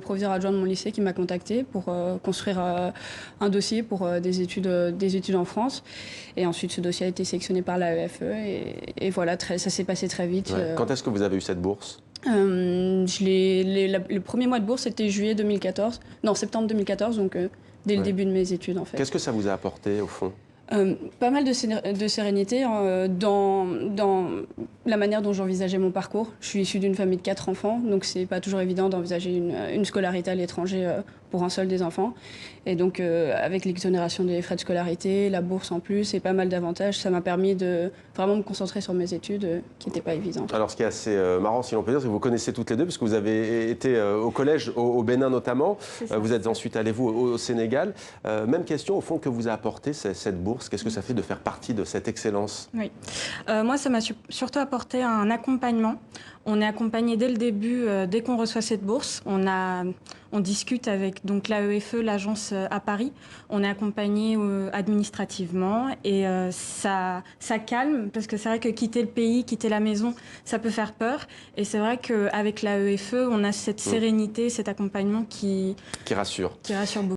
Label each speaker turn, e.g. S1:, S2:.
S1: proviseur adjoint de mon lycée qui m'a contacté pour construire un dossier pour des études en France. Et ensuite, ce dossier a été sélectionné par l'AEFE et voilà, ça s'est passé très vite.
S2: Ouais. Quand est-ce que vous avez eu cette bourse?
S1: Le premier mois de bourse, c'était juillet 2014. Non, septembre 2014, donc dès le début de mes études, en fait.
S2: Qu'est-ce que ça vous a apporté, au fond?
S1: Pas mal de sérénité dans la manière dont j'envisageais mon parcours. Je suis issue d'une famille de 4 enfants, donc c'est pas toujours évident d'envisager une scolarité à l'étranger pour un seul des enfants. Et donc avec l'exonération des frais de scolarité, la bourse en plus et pas mal d'avantages, ça m'a permis de vraiment me concentrer sur mes études qui n'étaient pas évidentes.
S2: Alors ce qui est assez marrant, si l'on peut dire, c'est que vous connaissez toutes les deux, puisque vous avez été au collège au Bénin notamment. Vous êtes ensuite allé vous au Sénégal. Même question au fond, que vous a apporté cette bourse? Qu'est-ce que ça fait de faire partie de cette excellence?
S3: Oui. Moi, ça m'a surtout apporté un accompagnement. On est accompagné dès le début, dès qu'on reçoit cette bourse. On discute avec donc l'AEFE, l'agence à Paris. On est accompagné administrativement et ça calme, parce que c'est vrai que quitter le pays, quitter la maison, ça peut faire peur. Et c'est vrai qu'avec l'AEFE, on a cette sérénité, cet accompagnement qui
S2: rassure.
S3: Qui rassure beaucoup.